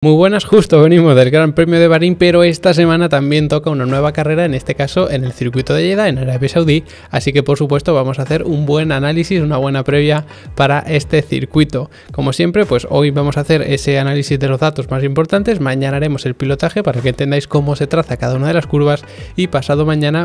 Muy buenas, justo venimos del Gran Premio de Bahrein, pero esta semana también toca una nueva carrera, en este caso en el circuito de Jeddah, en Arabia Saudí, así que por supuesto vamos a hacer un buen análisis, una buena previa para este circuito. Como siempre, pues hoy vamos a hacer ese análisis de los datos más importantes, mañana haremos el pilotaje para que entendáis cómo se traza cada una de las curvas y pasado mañana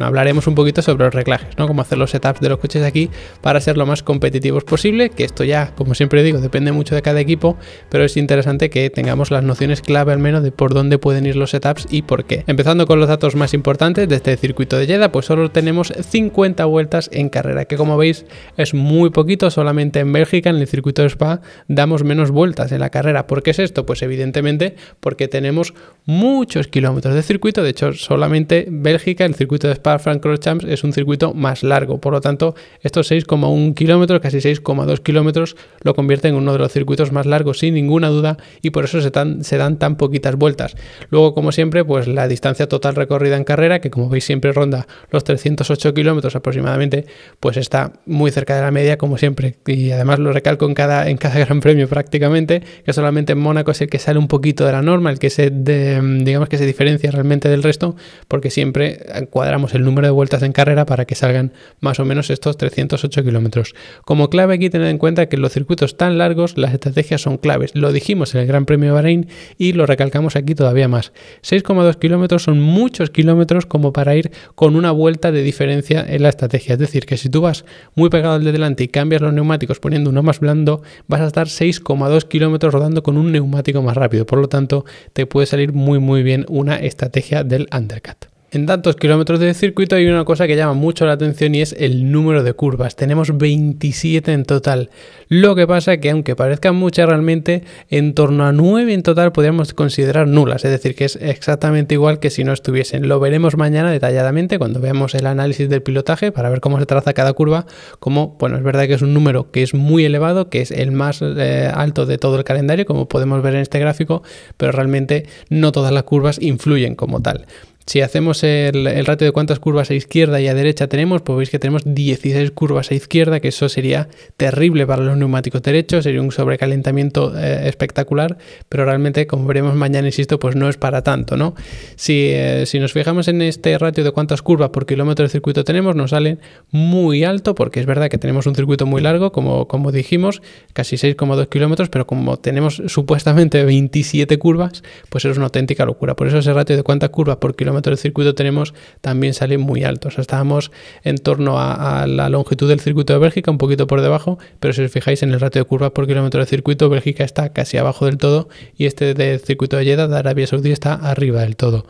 hablaremos un poquito sobre los reglajes, ¿no? Cómo hacer los setups de los coches aquí para ser lo más competitivos posible, que esto ya, como siempre digo, depende mucho de cada equipo, pero es interesante que tengamos las nociones clave al menos de por dónde pueden ir los setups y por qué. Empezando con los datos más importantes de este circuito de Jeddah, pues solo tenemos 50 vueltas en carrera, que como veis es muy poquito. Solamente en Bélgica, en el circuito de Spa, damos menos vueltas en la carrera. ¿Por qué es esto? Pues evidentemente porque tenemos muchos kilómetros de circuito. De hecho, solamente Bélgica, el circuito de Spa-Francorchamps, es un circuito más largo, por lo tanto estos 6,1 kilómetros, casi 6,2 kilómetros, lo convierte en uno de los circuitos más largos sin ninguna duda, y por eso se dan tan poquitas vueltas. Luego, como siempre, pues la distancia total recorrida en carrera, que como veis siempre ronda los 308 kilómetros aproximadamente, pues está muy cerca de la media, como siempre, y además lo recalco en cada gran premio prácticamente, que solamente en Mónaco es el que sale un poquito de la norma, el que digamos que se diferencia realmente del resto, porque siempre cuadramos el número de vueltas en carrera para que salgan más o menos estos 308 kilómetros. Como clave aquí, tened en cuenta que en los circuitos tan largos las estrategias son claves. Lo dijimos en el Gran Premio de Bahrein y lo recalcamos aquí todavía más. 6,2 kilómetros son muchos kilómetros como para ir con una vuelta de diferencia en la estrategia. Es decir, que si tú vas muy pegado al de delante y cambias los neumáticos poniendo uno más blando, vas a estar 6,2 kilómetros rodando con un neumático más rápido. Por lo tanto, te puede salir muy bien una estrategia del undercut. En tantos kilómetros de circuito hay una cosa que llama mucho la atención y es el número de curvas. Tenemos 27 en total. Lo que pasa que aunque parezcan muchas, realmente en torno a 9 en total podríamos considerar nulas. Es decir, que es exactamente igual que si no estuviesen. Lo veremos mañana detalladamente cuando veamos el análisis del pilotaje para ver cómo se traza cada curva. Como, bueno, es verdad que es un número que es muy elevado, que es el más alto de todo el calendario, como podemos ver en este gráfico, pero realmente no todas las curvas influyen como tal. Si hacemos el ratio de cuántas curvas a izquierda y a derecha tenemos, pues veis que tenemos 16 curvas a izquierda, que eso sería terrible para los neumáticos derechos, sería un sobrecalentamiento espectacular, pero realmente, como veremos mañana, insisto, pues no es para tanto, ¿no? Si nos fijamos en este ratio de cuántas curvas por kilómetro de circuito tenemos, nos sale muy alto, porque es verdad que tenemos un circuito muy largo, como dijimos, casi 6,2 kilómetros, pero como tenemos supuestamente 27 curvas, pues es una auténtica locura. Por eso ese ratio de cuántas curvas por kilómetro del circuito tenemos también sale muy alto. O sea, estábamos en torno a la longitud del circuito de Bélgica, un poquito por debajo, pero si os fijáis en el ratio de curvas por kilómetro de circuito, Bélgica está casi abajo del todo y este del circuito de Jeddah de Arabia Saudí está arriba del todo.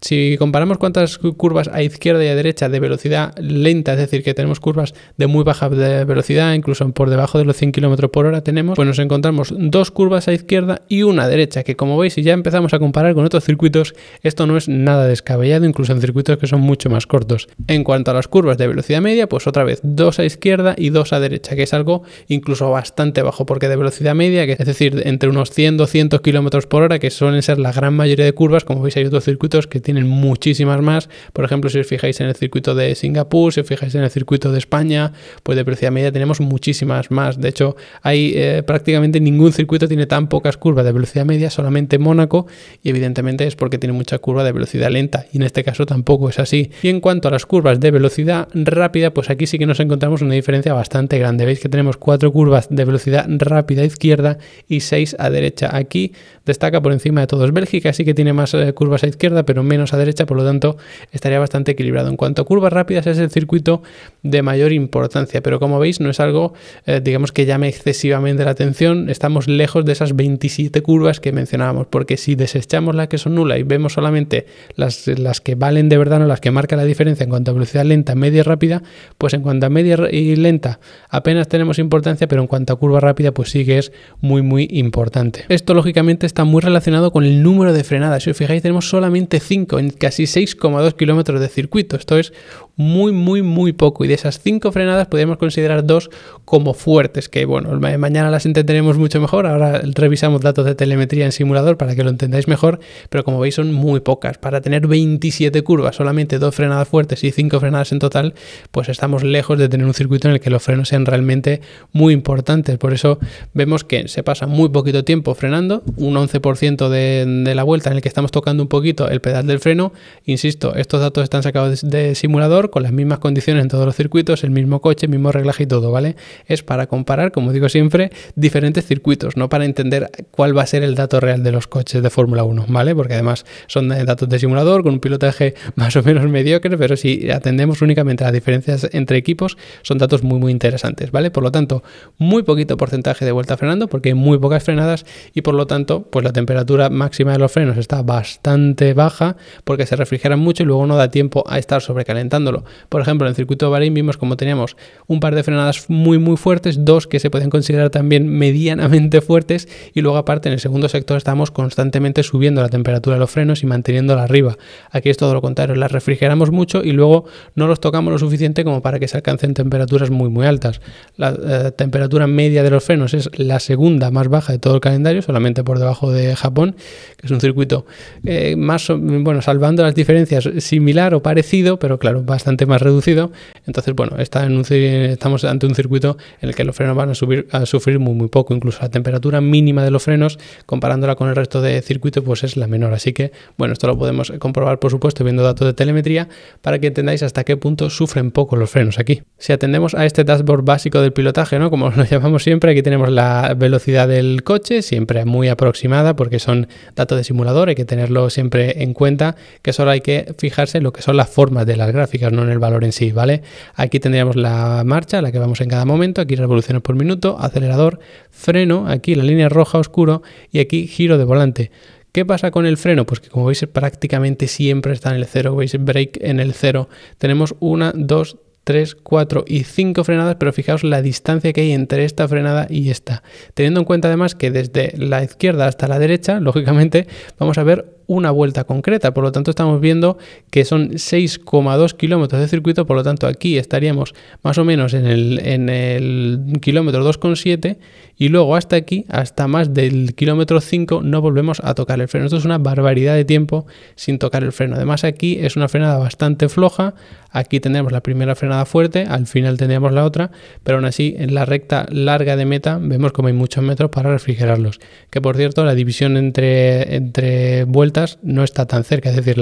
Si comparamos cuántas curvas a izquierda y a derecha de velocidad lenta, es decir, que tenemos curvas de muy baja velocidad, incluso por debajo de los 100 km por hora tenemos, pues nos encontramos dos curvas a izquierda y una a derecha, que como veis, si ya empezamos a comparar con otros circuitos, esto no es nada descabellado, incluso en circuitos que son mucho más cortos. En cuanto a las curvas de velocidad media, pues otra vez, dos a izquierda y dos a derecha, que es algo incluso bastante bajo, porque de velocidad media, que es decir, entre unos 100-200 km por hora, que suelen ser la gran mayoría de curvas, como veis hay otros circuitos que tienen muchísimas más. Por ejemplo, si os fijáis en el circuito de Singapur, si os fijáis en el circuito de España, pues de velocidad media tenemos muchísimas más. De hecho, hay prácticamente ningún circuito tiene tan pocas curvas de velocidad media, solamente Mónaco, y evidentemente es porque tiene mucha curva de velocidad lenta, y en este caso tampoco es así. Y en cuanto a las curvas de velocidad rápida, pues aquí sí que nos encontramos una diferencia bastante grande. Veis que tenemos 4 curvas de velocidad rápida a izquierda y 6 a derecha. Aquí destaca por encima de todos Bélgica, sí que tiene más curvas a izquierda, pero menos a derecha, por lo tanto estaría bastante equilibrado. En cuanto a curvas rápidas, es el circuito de mayor importancia, pero como veis no es algo digamos que llame excesivamente la atención. Estamos lejos de esas 27 curvas que mencionábamos, porque si desechamos las que son nulas y vemos solamente las que valen de verdad, no las que marcan la diferencia en cuanto a velocidad lenta, media y rápida, pues en cuanto a media y lenta apenas tenemos importancia, pero en cuanto a curva rápida pues sí que es muy importante. Esto lógicamente está muy relacionado con el número de frenadas. Si os fijáis, tenemos solamente 5 en casi 6,2 kilómetros de circuito. Esto es muy poco, y de esas 5 frenadas podríamos considerar 2 como fuertes, que bueno, mañana las entenderemos mucho mejor. Ahora revisamos datos de telemetría en simulador para que lo entendáis mejor, pero como veis son muy pocas. Para tener 27 curvas, solamente 2 frenadas fuertes y 5 frenadas en total, pues estamos lejos de tener un circuito en el que los frenos sean realmente muy importantes. Por eso vemos que se pasa muy poquito tiempo frenando, un 11% de la vuelta en el que estamos tocando un poquito el pedal del freno. Insisto, estos datos están sacados de simulador, con las mismas condiciones en todos los circuitos, el mismo coche, el mismo reglaje y todo, ¿vale? Es para comparar, como digo siempre, diferentes circuitos, no para entender cuál va a ser el dato real de los coches de Fórmula 1, ¿vale? Porque además son datos de simulador con un pilotaje más o menos mediocre, pero si atendemos únicamente a las diferencias entre equipos, son datos muy interesantes, ¿vale? Por lo tanto, muy poquito porcentaje de vuelta frenando, porque hay muy pocas frenadas, y por lo tanto, pues la temperatura máxima de los frenos está bastante baja, porque se refrigeran mucho y luego no da tiempo a estar sobrecalentándolo. Por ejemplo, en el circuito de Bahrein vimos como teníamos un par de frenadas muy fuertes, 2 que se pueden considerar también medianamente fuertes, y luego aparte en el segundo sector estamos constantemente subiendo la temperatura de los frenos y manteniéndola arriba. Aquí es todo lo contrario, las refrigeramos mucho y luego no los tocamos lo suficiente como para que se alcancen temperaturas muy altas. La temperatura media de los frenos es la segunda más baja de todo el calendario, solamente por debajo de Japón, que es un circuito bueno, salvando las diferencias, similar o parecido, pero claro, bastante más reducido. Entonces, bueno, estamos ante un circuito en el que los frenos van a sufrir muy poco. Incluso la temperatura mínima de los frenos, comparándola con el resto de circuitos, pues es la menor. Así que, bueno, esto lo podemos comprobar, por supuesto, viendo datos de telemetría, para que entendáis hasta qué punto sufren poco los frenos aquí. Si atendemos a este dashboard básico del pilotaje, ¿no?, como lo llamamos siempre, aquí tenemos la velocidad del coche, siempre muy aproximada, porque son datos de simulador, hay que tenerlo siempre en cuenta, que solo hay que fijarse en lo que son las formas de las gráficas, no en el valor en sí, ¿vale? Aquí tendríamos la marcha, la que vamos en cada momento, aquí revoluciones por minuto, acelerador, freno, aquí la línea roja oscuro, y aquí giro de volante. ¿Qué pasa con el freno? Pues que como veis prácticamente siempre está en el 0, veis brake en el 0. Tenemos 1, 2, 3, 4 y 5 frenadas, pero fijaos la distancia que hay entre esta frenada y esta. Teniendo en cuenta además que desde la izquierda hasta la derecha, lógicamente, vamos a ver una vuelta concreta, por lo tanto estamos viendo que son 6,2 kilómetros de circuito, por lo tanto aquí estaríamos más o menos en el kilómetro 2,7, y luego hasta aquí, hasta más del kilómetro 5, no volvemos a tocar el freno. Esto es una barbaridad de tiempo sin tocar el freno. Además aquí es una frenada bastante floja, aquí tendremos la primera frenada fuerte, al final tendríamos la otra, pero aún así en la recta larga de meta vemos como hay muchos metros para refrigerarlos, que por cierto la división entre vueltas no está tan cerca, es decir,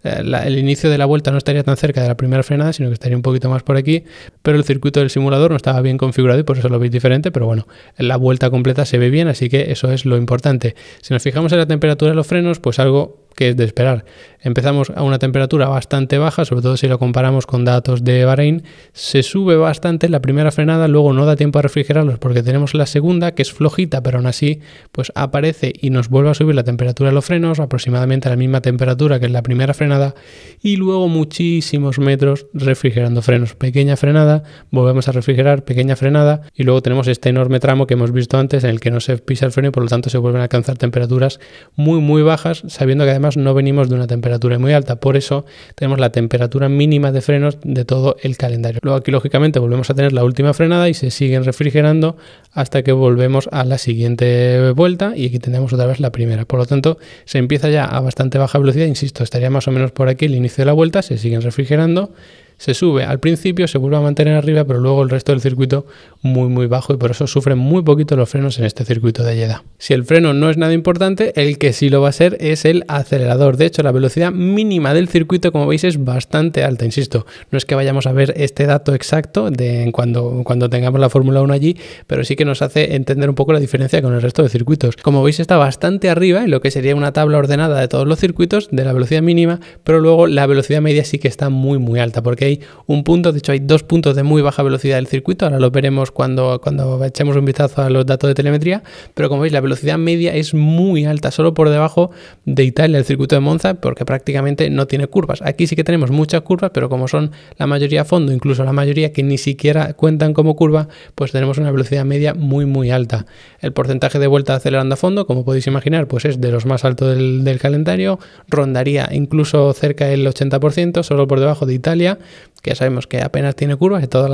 el inicio de la vuelta no estaría tan cerca de la primera frenada, sino que estaría un poquito más por aquí, pero el circuito del simulador no estaba bien configurado y por eso lo veis diferente, pero bueno, la vuelta completa se ve bien, así que eso es lo importante. Si nos fijamos en la temperatura de los frenos, pues algo que es de esperar. Empezamos a una temperatura bastante baja, sobre todo si lo comparamos con datos de Bahrein. Se sube bastante la primera frenada, luego no da tiempo a refrigerarlos porque tenemos la segunda, que es flojita, pero aún así pues aparece y nos vuelve a subir la temperatura de los frenos, aproximadamente a la misma temperatura que es la primera frenada, y luego muchísimos metros refrigerando frenos. Pequeña frenada, volvemos a refrigerar, pequeña frenada, y luego tenemos este enorme tramo que hemos visto antes en el que no se pisa el freno y por lo tanto se vuelven a alcanzar temperaturas muy bajas, sabiendo que además no venimos de una temperatura muy alta. Por eso tenemos la temperatura mínima de frenos de todo el calendario. Luego aquí lógicamente volvemos a tener la última frenada y se siguen refrigerando hasta que volvemos a la siguiente vuelta, y aquí tenemos otra vez la primera. Por lo tanto se empieza ya a bastante baja velocidad, insisto, estaría más o menos por aquí el inicio de la vuelta, se siguen refrigerando, se sube al principio, se vuelve a mantener arriba, pero luego el resto del circuito muy bajo, y por eso sufren muy poquito los frenos en este circuito de Jeddah. Si el freno no es nada importante, el que sí lo va a ser es el acelerador. De hecho, la velocidad mínima del circuito, como veis, es bastante alta. Insisto, no es que vayamos a ver este dato exacto de cuando tengamos la Fórmula 1 allí, pero sí que nos hace entender un poco la diferencia con el resto de circuitos. Como veis, está bastante arriba en lo que sería una tabla ordenada de todos los circuitos de la velocidad mínima, pero luego la velocidad media sí que está muy alta, porque hay un punto, de hecho hay 2 puntos de muy baja velocidad del circuito, ahora lo veremos cuando echemos un vistazo a los datos de telemetría, pero como veis la velocidad media es muy alta, solo por debajo de Italia, el circuito de Monza, porque prácticamente no tiene curvas. Aquí sí que tenemos muchas curvas, pero como son la mayoría a fondo, incluso la mayoría que ni siquiera cuentan como curva, pues tenemos una velocidad media muy alta. El porcentaje de vuelta acelerando a fondo, como podéis imaginar, pues es de los más altos del calendario, rondaría incluso cerca del 80%, solo por debajo de Italia, que ya sabemos que apenas tiene curvas, toda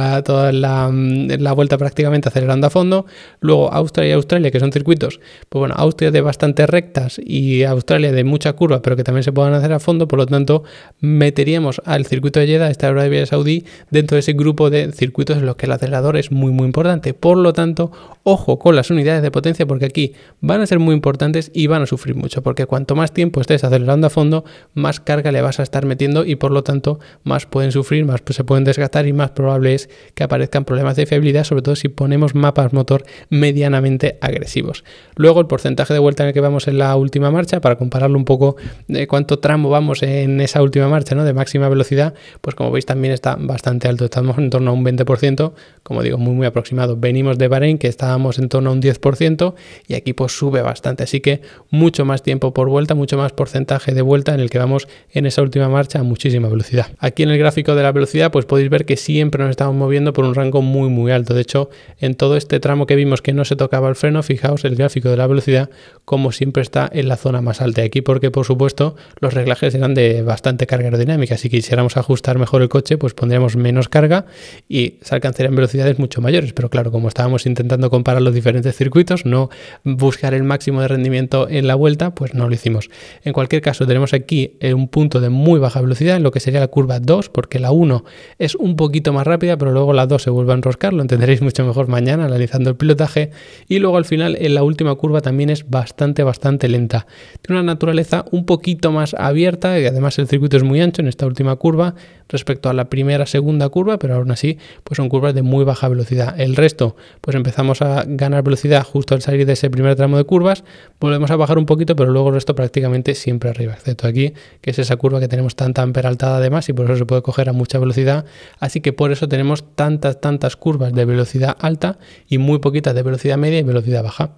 la vuelta prácticamente acelerando a fondo. Luego Austria y Australia, que son circuitos, pues bueno, Austria de bastante rectas y Australia de mucha curva, pero que también se puedan hacer a fondo. Por lo tanto, meteríamos al circuito de Jeddah, esta Arabia Saudí, dentro de ese grupo de circuitos en los que el acelerador es muy importante. Por lo tanto, ojo con las unidades de potencia, porque aquí van a ser muy importantes y van a sufrir mucho, porque cuanto más tiempo estés acelerando a fondo, más carga le vas a estar metiendo y por lo tanto más pueden sufrir, más se pueden desgastar y más probable es que aparezcan problemas de fiabilidad, sobre todo si ponemos mapas motor medianamente agresivos. Luego el porcentaje de vuelta en el que vamos en la última marcha, para compararlo un poco de cuánto tramo vamos en esa última marcha, ¿no?, de máxima velocidad, pues como veis también está bastante alto, estamos en torno a un 20%, como digo, muy aproximado. Venimos de Bahrein, que estábamos en torno a un 10%, y aquí pues sube bastante, así que mucho más tiempo por vuelta, mucho más porcentaje de vuelta en el que vamos en esa última marcha a muchísima velocidad. Aquí en el gráfico de la velocidad pues podéis ver que siempre nos estamos moviendo por un rango muy alto. De hecho, en todo este tramo que vimos que no se tocaba el freno, fijaos el gráfico de la velocidad como siempre está en la zona más alta. Aquí porque por supuesto los reglajes eran de bastante carga aerodinámica, si quisiéramos ajustar mejor el coche pues pondríamos menos carga y se alcanzarían velocidades mucho mayores, pero claro, como estábamos intentando comparar los diferentes circuitos, no buscar el máximo de rendimiento en la vuelta, pues no lo hicimos. En cualquier caso, tenemos aquí un punto de muy baja velocidad en lo que sería la curva 2, porque la 1 es un poquito más rápida, pero luego la 2 se vuelve a enroscar, lo entenderéis mucho mejor mañana analizando el pilotaje, y luego al final en la última curva también es bastante lenta. Tiene una naturaleza un poquito más abierta y además el circuito es muy ancho en esta última curva respecto a la segunda curva, pero aún así pues son curvas de muy baja velocidad. El resto pues empezamos a ganar velocidad justo al salir de ese primer tramo de curvas, volvemos a bajar un poquito, pero luego el resto prácticamente siempre arriba, excepto aquí, que es esa curva que tenemos tan peraltada además y por eso se puede coger a mucha velocidad, así que por eso tenemos tantas curvas de velocidad alta y muy poquitas de velocidad media y velocidad baja.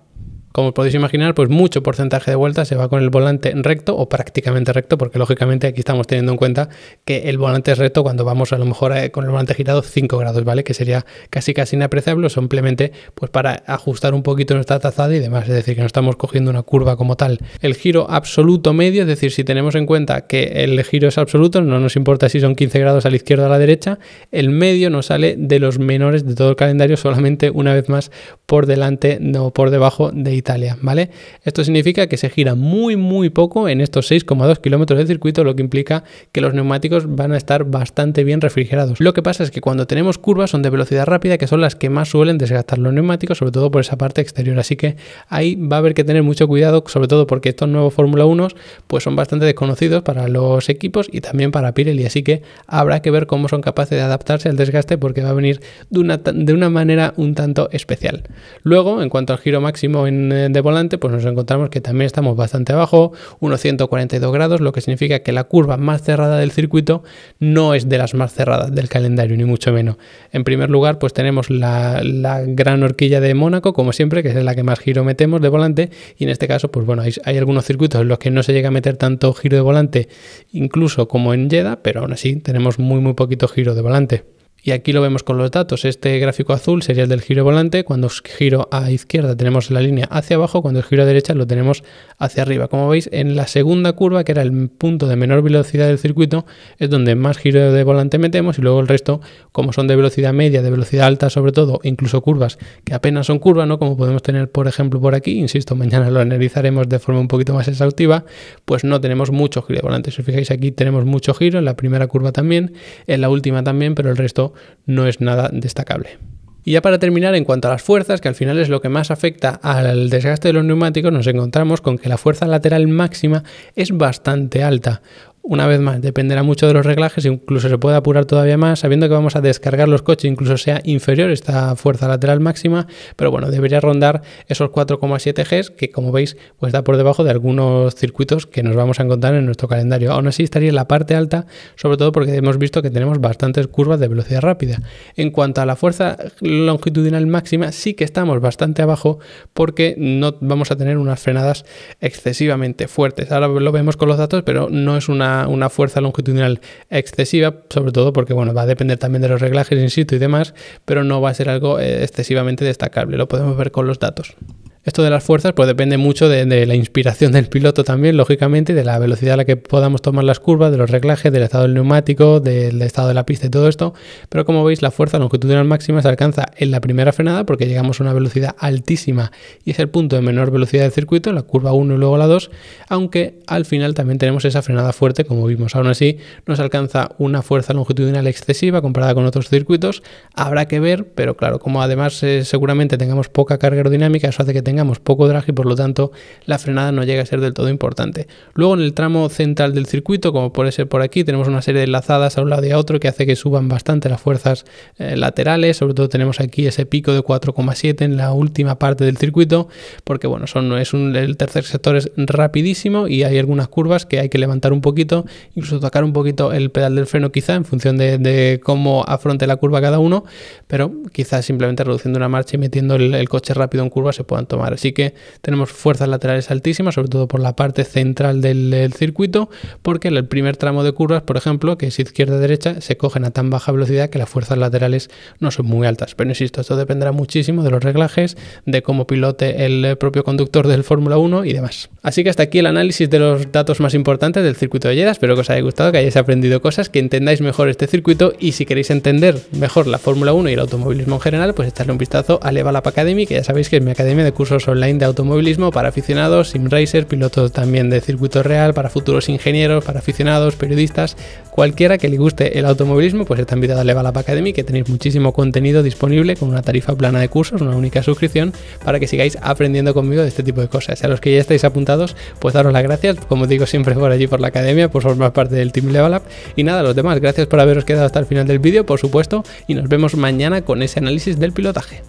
Como podéis imaginar, pues mucho porcentaje de vueltas se va con el volante recto o prácticamente recto, porque lógicamente aquí estamos teniendo en cuenta que el volante es recto cuando vamos a lo mejor con el volante girado 5 grados, ¿vale? Que sería casi inapreciable, simplemente pues para ajustar un poquito nuestra trazada y demás, es decir, que no estamos cogiendo una curva como tal. El giro absoluto medio, es decir, si tenemos en cuenta que el giro es absoluto, no nos importa si son 15 grados a la izquierda o a la derecha, el medio nos sale de los menores de todo el calendario, solamente una vez más por delante, no por debajo de Italia, ¿vale? Esto significa que se gira muy poco en estos 6,2 kilómetros de circuito, lo que implica que los neumáticos van a estar bastante bien refrigerados. Lo que pasa es que cuando tenemos curvas son de velocidad rápida, que son las que más suelen desgastar los neumáticos, sobre todo por esa parte exterior, así que ahí va a haber que tener mucho cuidado, sobre todo porque estos nuevos Fórmula 1 pues son bastante desconocidos para los equipos y también para Pirelli, así que habrá que ver cómo son capaces de adaptarse al desgaste, porque va a venir de una manera un tanto especial. Luego, en cuanto al giro máximo de volante, pues nos encontramos que también estamos bastante abajo, unos 142 grados, lo que significa que la curva más cerrada del circuito no es de las más cerradas del calendario, ni mucho menos. En primer lugar, pues tenemos la gran horquilla de Mónaco, como siempre, que es la que más giro metemos de volante, y en este caso, pues bueno, hay algunos circuitos en los que no se llega a meter tanto giro de volante, incluso como en Jeddah, pero aún así tenemos muy poquito giro de volante. Y aquí lo vemos con los datos. Este gráfico azul sería el del giro volante. Cuando giro a izquierda tenemos la línea hacia abajo, cuando giro a derecha lo tenemos hacia arriba. Como veis, en la segunda curva, que era el punto de menor velocidad del circuito, es donde más giro de volante metemos, y luego el resto, como son de velocidad media, de velocidad alta sobre todo, incluso curvas que apenas son curvas, ¿no?, como podemos tener por ejemplo por aquí, insisto, mañana lo analizaremos de forma un poquito más exhaustiva, pues no tenemos mucho giro de volante. Si os fijáis, aquí tenemos mucho giro, en la primera curva también, en la última también, pero el resto no es nada destacable. Y ya para terminar, en cuanto a las fuerzas, que al final es lo que más afecta al desgaste de los neumáticos, nos encontramos con que la fuerza lateral máxima es bastante alta. Una vez más, dependerá mucho de los reglajes, incluso se puede apurar todavía más, sabiendo que vamos a descargar los coches, incluso sea inferior esta fuerza lateral máxima, pero bueno, debería rondar esos 4,7 Gs, que como veis, pues da por debajo de algunos circuitos que nos vamos a encontrar en nuestro calendario. Aún así estaría en la parte alta, sobre todo porque hemos visto que tenemos bastantes curvas de velocidad rápida. En cuanto a la fuerza longitudinal máxima, sí que estamos bastante abajo, porque no vamos a tener unas frenadas excesivamente fuertes. Ahora lo vemos con los datos, pero no es una fuerza longitudinal excesiva, sobre todo porque bueno, va a depender también de los reglajes in situ y demás, pero no va a ser algo excesivamente destacable, lo podemos ver con los datos. Esto de las fuerzas pues depende mucho de la inspiración del piloto también, lógicamente, de la velocidad a la que podamos tomar las curvas, de los reglajes, del estado del neumático, del estado de la pista y todo esto. Pero como veis, la fuerza longitudinal máxima se alcanza en la primera frenada porque llegamos a una velocidad altísima y es el punto de menor velocidad del circuito, la curva 1 y luego la 2, aunque al final también tenemos esa frenada fuerte, como vimos. Aún así, nos alcanza una fuerza longitudinal excesiva comparada con otros circuitos. Habrá que ver, pero claro, como además seguramente tengamos poca carga aerodinámica, eso hace que tengamos poco drag y por lo tanto la frenada no llega a ser del todo importante. Luego en el tramo central del circuito, como puede ser por aquí, tenemos una serie de enlazadas a un lado y a otro que hace que suban bastante las fuerzas laterales. Sobre todo tenemos aquí ese pico de 4,7 en la última parte del circuito, porque bueno, el tercer sector es rapidísimo y hay algunas curvas que hay que levantar un poquito, incluso tocar un poquito el pedal del freno quizá en función de cómo afronte la curva cada uno, pero quizás simplemente reduciendo una marcha y metiendo el coche rápido en curva se puedan tomar. Así que tenemos fuerzas laterales altísimas, sobre todo por la parte central del circuito, porque el primer tramo de curvas, por ejemplo, que es izquierda-derecha, se cogen a tan baja velocidad que las fuerzas laterales no son muy altas. Pero insisto, esto dependerá muchísimo de los reglajes, de cómo pilote el propio conductor del Fórmula 1 y demás. Así que hasta aquí el análisis de los datos más importantes del circuito de Jeddah. Espero que os haya gustado, que hayáis aprendido cosas, que entendáis mejor este circuito y si queréis entender mejor la Fórmula 1 y el automovilismo en general, pues echarle un vistazo a Level Up Academy, que ya sabéis que es mi academia de cursos online de automovilismo para aficionados, simracers, pilotos también de circuito real, para futuros ingenieros, para aficionados, periodistas, cualquiera que le guste el automovilismo, pues está invitado a Level Up Academy, que tenéis muchísimo contenido disponible con una tarifa plana de cursos, una única suscripción, para que sigáis aprendiendo conmigo de este tipo de cosas. A los que ya estáis apuntados, pues daros las gracias, como digo siempre por allí por la academia, por formar parte del Team Level Up. Y nada, a los demás, gracias por haberos quedado hasta el final del vídeo, por supuesto, y nos vemos mañana con ese análisis del pilotaje.